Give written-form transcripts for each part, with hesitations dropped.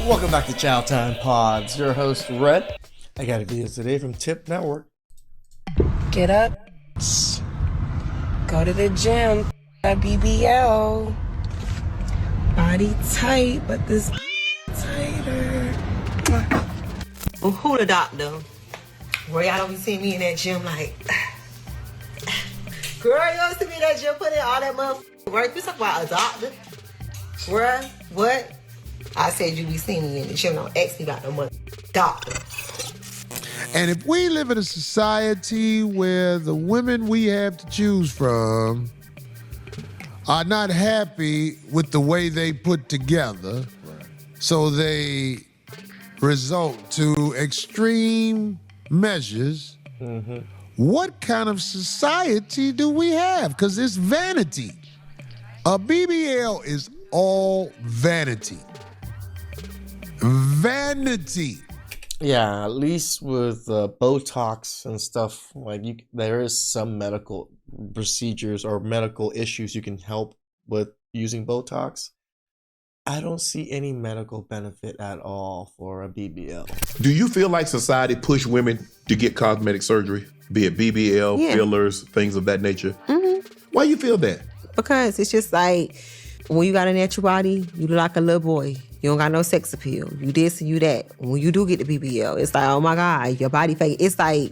Welcome back to Chow Time Pods. Your host, Red. I got a video today from Tip Network. Get up. Go to the gym. A BBL. Body tight, but this tighter. Well, who the doctor? Where y'all don't be seeing me in that gym like, girl, you don't see me in that gym putting all that motherfucking work. You talk about a doctor? Bruh, what? I said you be seeing me in the gym. Don't ask me about no mother doctor. And if we live in a society where the women we have to choose from are not happy with the way they put together, so they resort to extreme measures, what kind of society do we have? Because it's vanity. A BBL is all vanity. Vanity. Yeah, at least with Botox and stuff, like there is some medical procedures or medical issues you can help with using Botox. I don't see any medical benefit at all for a BBL. Do you feel like society pushed women to get cosmetic surgery, be it BBL, fillers, things of that nature? Why you feel that? Because it's just like, when you got a natural body, you look like a little boy. You don't got no sex appeal. You this and you that. When you do get the BBL, it's like, oh my God, your body fake. It's like,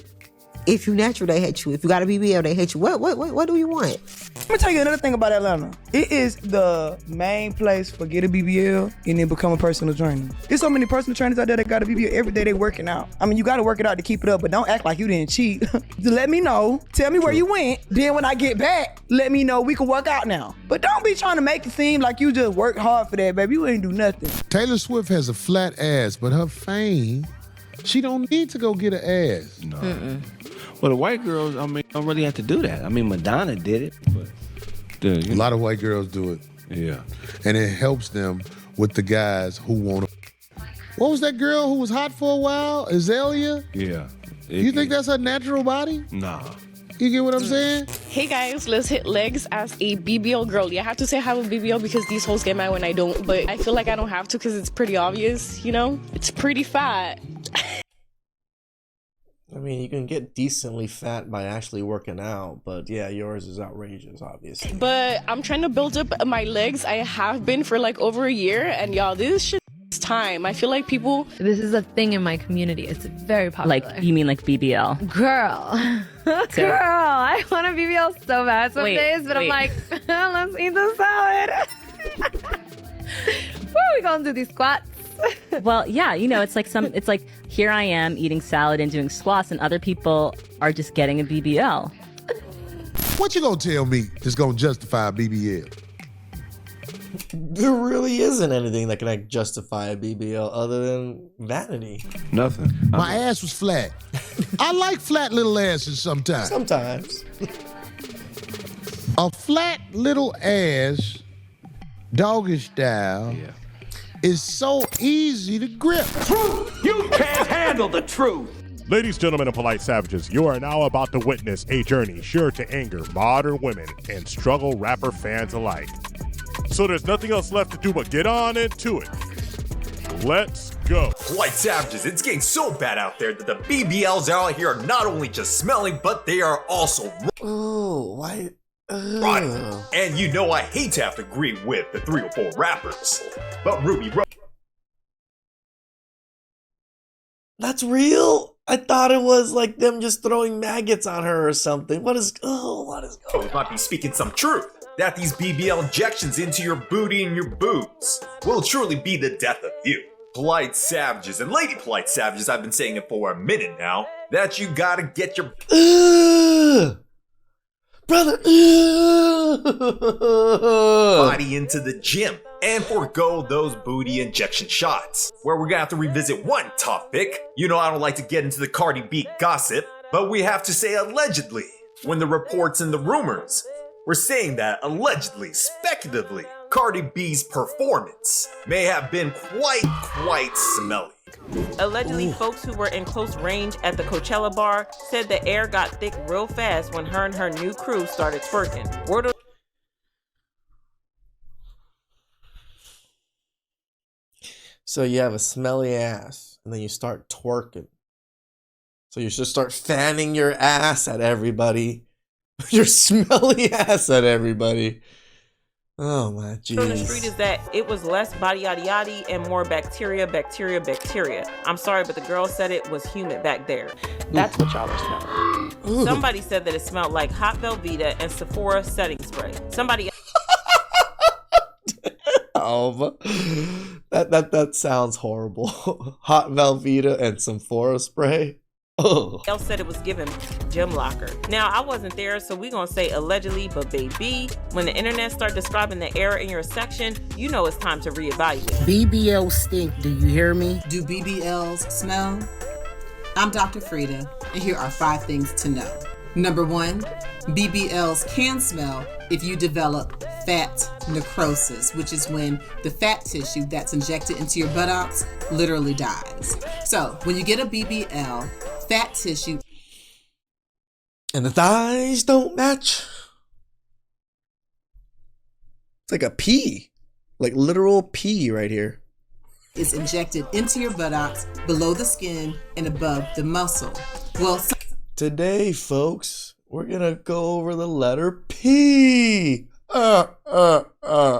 if you natural, they hate you. If you got a BBL, they hate you. What do you want? Let me tell you another thing about Atlanta. It is the main place for get a BBL and then become a personal trainer. There's so many personal trainers out there that got a BBL every day. They working out. I mean, you got to work it out to keep it up, but don't act like you didn't cheat. Just let me know. Tell me where you went. Then when I get back, let me know we can work out now. But don't be trying to make it seem like you just worked hard for that, baby. You ain't do nothing. Taylor Swift has a flat ass, but her fame, she don't need to go get an ass. No. Well, the white girls, I mean, don't really have to do that. I mean, Madonna did it, but a lot of white girls do it. Yeah. And it helps them with the guys who want to. What was that girl who was hot for a while? Azalea? Yeah. You think that's her natural body? Nah. You get what I'm saying? Hey guys, let's hit legs as a BBL girl. Yeah, I have to say I have a BBL because these hoes get mad when I don't, but I feel like I don't have to because it's pretty obvious, you know? It's pretty fat. I mean, you can get decently fat by actually working out, but yeah, yours is outrageous, obviously. But I'm trying to build up my legs. I have been for like over a year, and y'all, this shit takes time. I feel like people... This is a thing in my community. It's very popular. Like, you mean like BBL? Girl. Girl, I want a BBL so bad some days, but I'm like, let's eat the salad. Woo, we gonna do these squats. Well, yeah, you know, it's like here I am eating salad and doing squats, and other people are just getting a BBL. What you gonna tell me is gonna justify a BBL? There really isn't anything that can like justify a BBL other than vanity. Nothing. My ass was flat. I like flat little asses sometimes. Sometimes. A flat little ass, doggish style, is so easy to grip. Truth! You can't handle the truth! Ladies, gentlemen, and polite savages, you are now about to witness a journey sure to anger modern women and struggle rapper fans alike. So there's nothing else left to do but get on into it. Let's go. Polite savages, it's getting so bad out there that the BBLs out here are not only just smelling, but they are also why? Rotten. And you know I hate to have to agree with the 3 or 4 rappers, but Ruby That's real? I thought it was like them just throwing maggots on her or something. What is going might be speaking some truth. That these BBL injections into your booty and your boobs will truly be the death of you. Polite savages and lady polite savages, I've been saying it for a minute now, that you gotta get your brother body into the gym and forego those booty injection shots. Where we're gonna have to revisit one topic. You know I don't like to get into the Cardi B gossip, but we have to say allegedly when the reports and the rumors were saying that allegedly, speculatively, Cardi B's performance may have been quite smelly. Allegedly, folks who were in close range at the Coachella bar said the air got thick real fast when her and her new crew started twerking. Word So you have a smelly ass, and then you start twerking. So you should start fanning your ass at everybody. Your smelly ass at everybody. Oh my jeez. On the street is that it was less body yaddy yaddy and more bacteria. I'm sorry, but the girl said it was humid back there. That's what y'all are smelling. Ooh. Somebody said that it smelled like hot Velveeta and Sephora setting spray. Somebody that sounds horrible. Hot Velveeta and some Sephora spray. Oh. else said it was given gym locker. Now, I wasn't there, so we gonna say allegedly, but baby, when the internet start describing the error in your section, you know it's time to reevaluate. BBLs stink, do you hear me? Do BBLs smell? I'm Dr. Frida, and here are 5 things to know. Number 1, BBLs can smell if you develop fat necrosis, which is when the fat tissue that's injected into your buttocks literally dies. So when you get a BBL, fat tissue and the thighs don't match. It's like a pea, like literal pea right here. Is injected into your buttocks, below the skin, and above the muscle. Well, today, folks, we're gonna go over the letter P.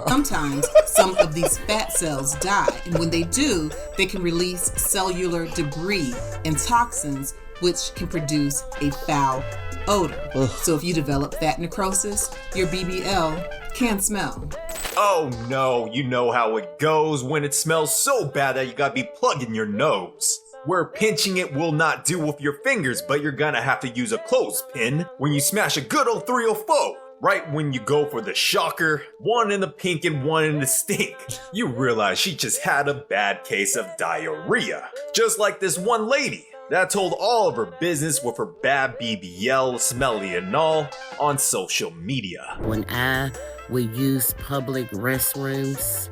Sometimes some of these fat cells die, and when they do, they can release cellular debris and toxins, which can produce a foul odor. Ugh. So if you develop fat necrosis, your BBL can smell. Oh no, you know how it goes when it smells so bad that you gotta be plugging your nose. Where pinching it will not do with your fingers, but you're gonna have to use a clothespin when you smash a good old 304. Right when you go for the shocker, one in the pink and one in the stink, you realize she just had a bad case of diarrhea. Just like this one lady that told all of her business with her bad BBL, smelly and all, on social media. When I would use public restrooms,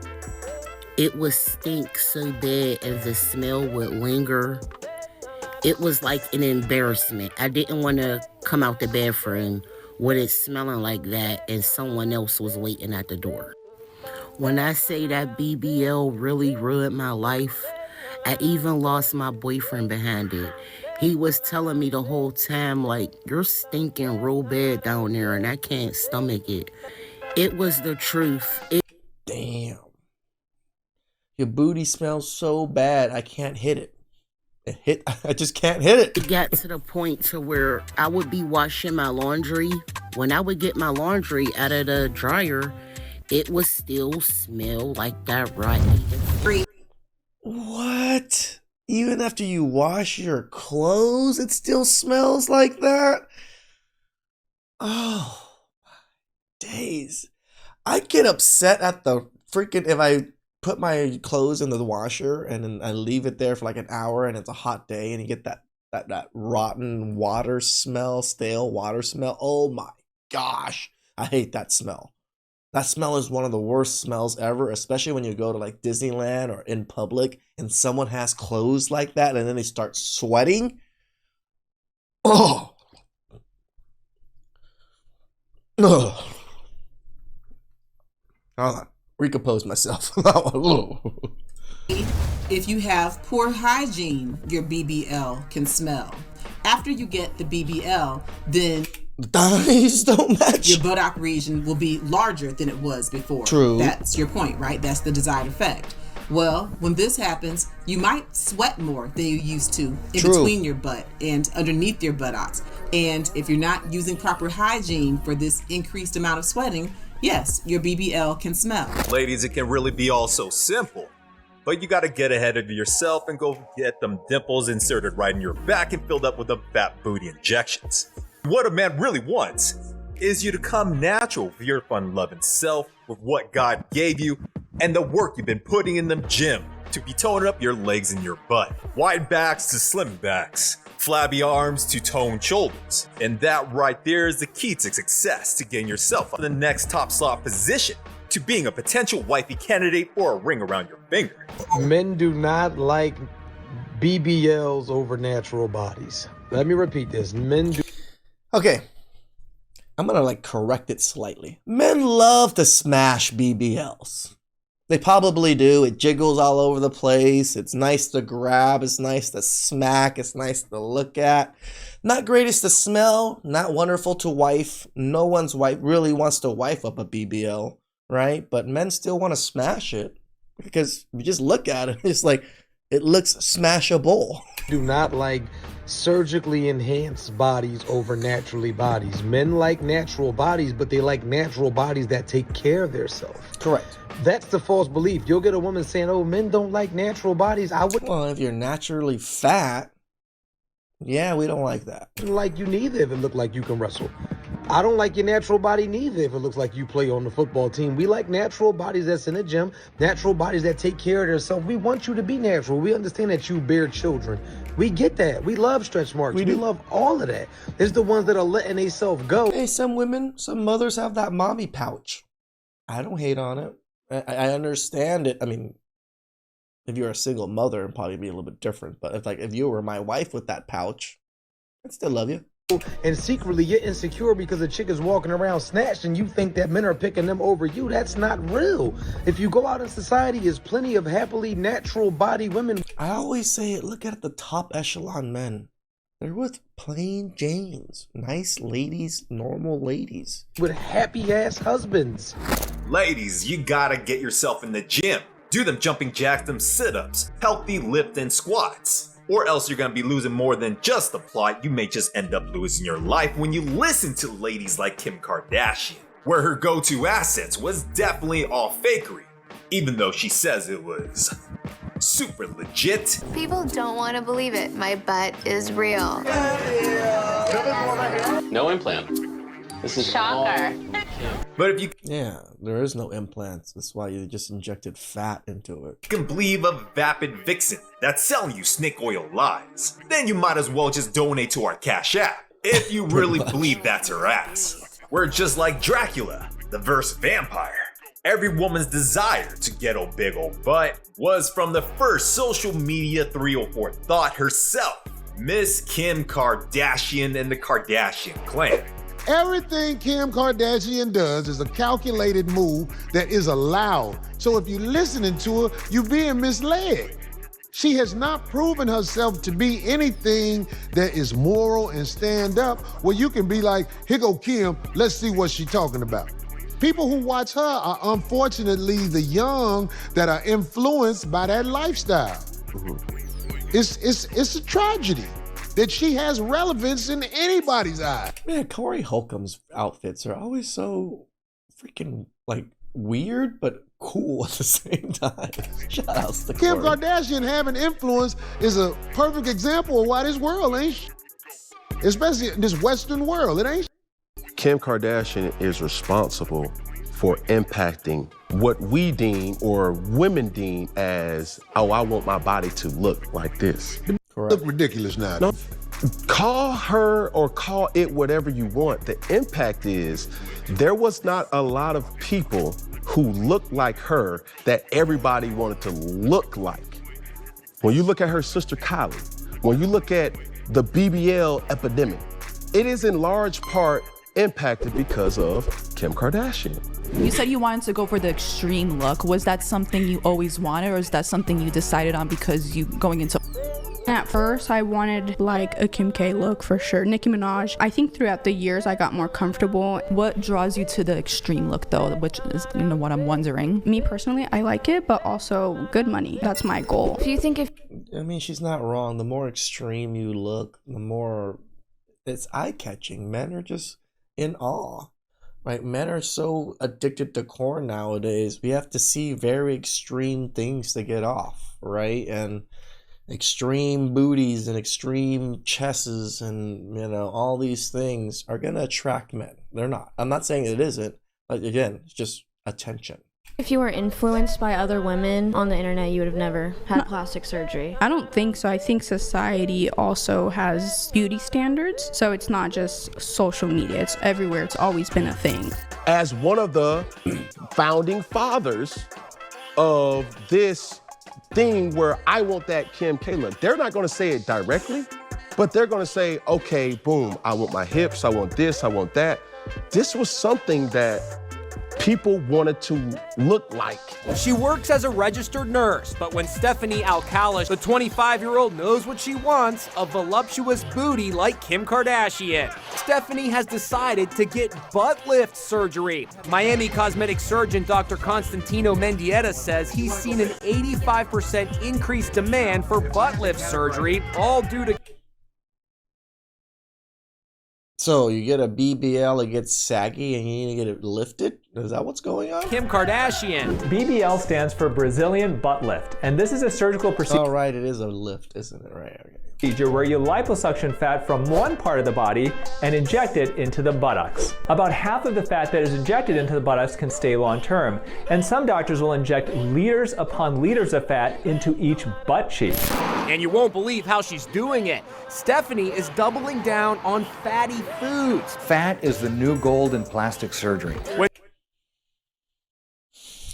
it would stink so bad and the smell would linger. It was like an embarrassment. I didn't want to come out the bathroom with it smelling like that and someone else was waiting at the door. When I say that BBL really ruined my life, I even lost my boyfriend behind it. He was telling me the whole time, like, you're stinking real bad down there and I can't stomach it. It was the truth. Damn. Your booty smells so bad, I can't hit it. I just can't hit it. It got to the point to where I would be washing my laundry. When I would get my laundry out of the dryer, it would still smell like that rotten. What? Even after you wash your clothes, it still smells like that? Oh, my days. I get upset at the freaking, if I put my clothes in the washer and then I leave it there for like an hour and it's a hot day and you get that rotten water smell, stale water smell. Oh my gosh, I hate that smell. That smell is one of the worst smells ever, especially when you go to like Disneyland or in public and someone has clothes like that and then they start sweating. Oh. Ugh. Hold on. Recompose myself. If you have poor hygiene, your BBL can smell. After you get the BBL, then thighs don't match. Your buttock region will be larger than it was before. True. That's your point, right? That's the desired effect. Well, when this happens, you might sweat more than you used to in between your butt and underneath your buttocks. And if you're not using proper hygiene for this increased amount of sweating, yes, your BBL can smell. Ladies, it can really be all so simple. But you gotta get ahead of yourself and go get them dimples inserted right in your back and filled up with the fat booty injections. What a man really wants is you to come natural with your fun-loving self, with what God gave you, and the work you've been putting in the gym to be toning up your legs and your butt. Wide backs to slim backs, flabby arms to toned shoulders. And that right there is the key to success to getting yourself on the next top slot position, to being a potential wifey candidate or a ring around your finger. Men do not like BBLs over natural bodies. Let me repeat this. Men do. Okay. I'm gonna like correct it slightly. Men love to smash BBLs. They probably do. It jiggles all over the place. It's nice to grab. It's nice to smack. It's nice to look at. Not greatest to smell. Not wonderful to wife. No one's wife really wants to wife up a BBL, right? But men still want to smash it because you just look at it. It's like it looks smashable. Do not like surgically enhanced bodies over naturally bodies. Men like natural bodies, but they like natural bodies that take care of themselves. Correct. That's the false belief. You'll get a woman saying, oh, men don't like natural bodies. Well, if you're naturally fat, yeah, we don't like that. I don't like you neither if it look like you can wrestle. I don't like your natural body neither if it looks like you play on the football team. We like natural bodies that's in the gym, natural bodies that take care of themselves. We want you to be natural. We understand that you bear children. We get that. We love stretch marks. We love all of that. It's the ones that are letting themselves go. Hey, some mothers have that mommy pouch. I don't hate on it. I understand it. I mean, if you're a single mother, it'd probably be a little bit different. But if you were my wife with that pouch, I'd still love you. And secretly, you're insecure because a chick is walking around snatched and you think that men are picking them over you. That's not real. If you go out in society, there's plenty of happily natural body women. I always say it. Look at the top echelon men. They're with plain Janes. Nice ladies, normal ladies. With happy-ass husbands. Ladies, you gotta get yourself in the gym. Do them jumping jacks, them sit-ups, healthy lift and squats. Or else you're gonna be losing more than just the plot. You may just end up losing your life when you listen to ladies like Kim Kardashian, where her go-to assets was definitely all fakery, even though she says it was super legit. People don't want to believe it. My butt is real. No implant. This is Shocker. But if you there is no implants. That's why you just injected fat into it. can believe a vapid vixen that's selling you snake oil lies, then you might as well just donate to our Cash App if you really believe that's her ass. We're just like Dracula, the verse vampire. Every woman's desire to get a big old butt was from the first social media 304 thought herself, Miss Kim Kardashian and the Kardashian clan. Everything Kim Kardashian does is a calculated move that is allowed. So if you're listening to her, you're being misled. She has not proven herself to be anything that is moral and stand up where you can be like, here go Kim, let's see what she's talking about. People who watch her are unfortunately the young that are influenced by that lifestyle. It's a tragedy that she has relevance in anybody's eye. Man, Corey Holcomb's outfits are always so freaking weird but cool at the same time. Shout outs to Kim Corey. Kardashian having influence is a perfect example of why this world ain't especially in this Western world, it ain't. Kim Kardashian is responsible for impacting what we deem or women deem as, oh, I want my body to look like this. Look ridiculous now. No, call her or call it whatever you want. The impact is there was not a lot of people who looked like her that everybody wanted to look like. When you look at her sister Kylie, when you look at the BBL epidemic, it is in large part impacted because of Kim Kardashian. You said you wanted to go for the extreme look. Was that something you always wanted, or is that something you decided on because you going into... At first, I wanted like a Kim K look for sure. Nicki Minaj. I think throughout the years, I got more comfortable. What draws you to the extreme look though, which is what I'm wondering? Me personally, I like it, but also good money. That's my goal. Do you think if... I mean, she's not wrong. The more extreme you look, the more it's eye-catching. Men are just in awe, right? Men are so addicted to corn nowadays. We have to see very extreme things to get off, right? And extreme booties and extreme chests and all these things are gonna attract men. They're not. I'm not saying it isn't, but again, it's just attention. If you were influenced by other women on the internet, you would have never had plastic surgery. I don't think so. I think society also has beauty standards. So it's not just social media. It's everywhere. It's always been a thing. As one of the founding fathers of this thing where I want that Kim K look, they're not gonna say it directly, but they're gonna say, okay, boom, I want my hips, I want this, I want that. This was something that people wanted to look like. She works as a registered nurse, but when Stephanie Alcala, the 25-year-old, knows what she wants, a voluptuous booty like Kim Kardashian. Stephanie has decided to get butt lift surgery. Miami cosmetic surgeon Dr. Constantino Mendieta says he's seen an 85% increased demand for butt lift surgery, all due to... So you get a BBL, it gets saggy, and you need to get it lifted? Is that what's going on? Kim Kardashian. BBL stands for Brazilian butt lift, and this is a surgical procedure. Oh, right, it is a lift, isn't it? Right, okay. Where you liposuction fat from one part of the body and inject it into the buttocks. About half of the fat that is injected into the buttocks can stay long term, and some doctors will inject liters upon liters of fat into each butt cheek. And you won't believe how she's doing it. Stephanie is doubling down on fatty foods. Fat is the new gold in plastic surgery.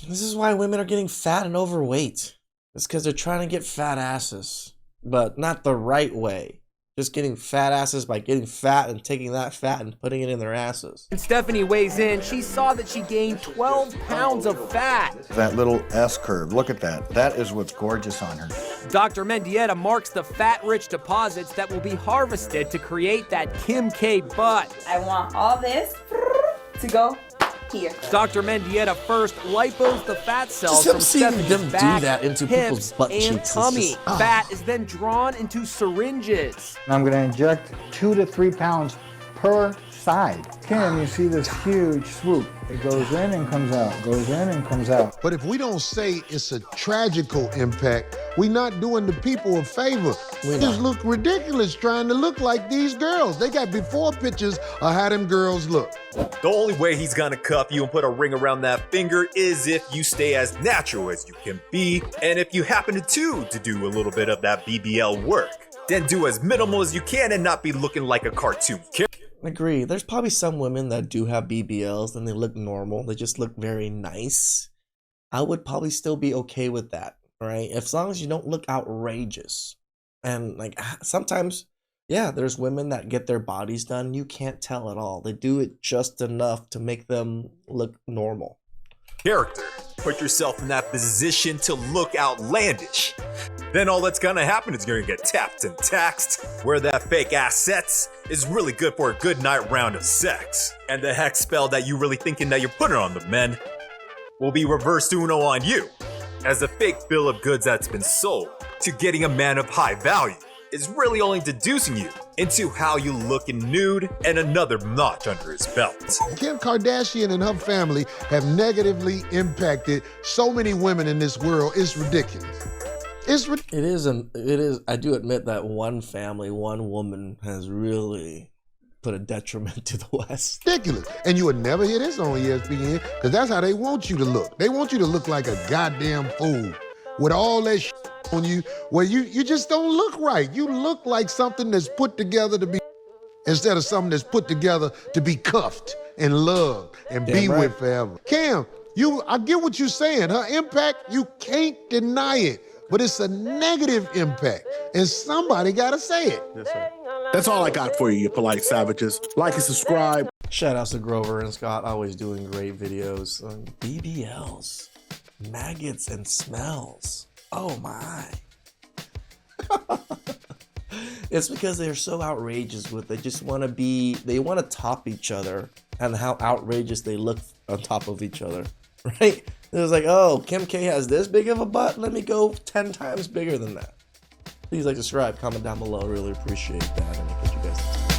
This is why women are getting fat and overweight. It's because they're trying to get fat asses, but not the right way. Just getting fat asses by getting fat and taking that fat and putting it in their asses. When Stephanie weighs in, she saw that she gained 12 pounds of fat. That little S curve, look at that. That is what's gorgeous on her. Dr. Mendieta marks the fat-rich deposits that will be harvested to create that Kim K butt. I want all this to go here. Dr. Mendieta first lipos the fat cells Just from seeing Stephanie's them do back, that into hips, people's butt and cheeks. tummy. Just, Fat is then drawn into syringes. I'm going to inject 2 to 3 pounds per side. Kim, you see this huge swoop. It goes in and comes out, goes in and comes out. But if we don't say it's a tragical impact, we're not doing the people a favor. We just look ridiculous trying to look like these girls. They got before pictures of how them girls look. The only way he's gonna cuff you and put a ring around that finger is if you stay as natural as you can be, and if you happen to do a little bit of that BBL work. Then do as minimal as you can and not be looking like a cartoon character. Agree. There's probably some women that do have BBLs and they look normal. They just look very nice. I would probably still be okay with that, right? As long as you don't look outrageous. And like sometimes, yeah, there's women that get their bodies done. You can't tell at all. They do it just enough to make them look normal. Character. Put yourself in that position to look outlandish. Then all that's gonna happen is you're gonna get tapped and taxed. Where that fake ass sets is really good for a good night round of sex. And the hex spell that you really thinking that you're putting on the men will be reversed Uno on you. As a fake bill of goods that's been sold to getting a man of high value is really only deducing you into how you look in nude and another notch under his belt. Kim Kardashian and her family have negatively impacted so many women in this world. It's ridiculous. It is. I do admit that one family, one woman has really put a detriment to the West. Ridiculous. And you would never hear this on ESPN because that's how they want you to look. They want you to look like a goddamn fool with all that shit on you where you just don't look right. You look like something that's put together to be instead of something that's put together to be cuffed and loved and be with forever. Cam, I get what you're saying. Her impact, you can't deny it. But it's a negative impact, and somebody gotta say it. Yes, sir. That's all I got for you, you polite savages. Like and subscribe. Shout outs to Grover and Scott, always doing great videos on BBLs, maggots, and smells. Oh my. It's because they're so outrageous with it. They just want to top each other and how outrageous they look on top of each other, right? It was like, oh, Kim K has this big of a butt. Let me go 10 times bigger than that. Please like, subscribe, comment down below. Really appreciate that. And I'll catch you guys next time.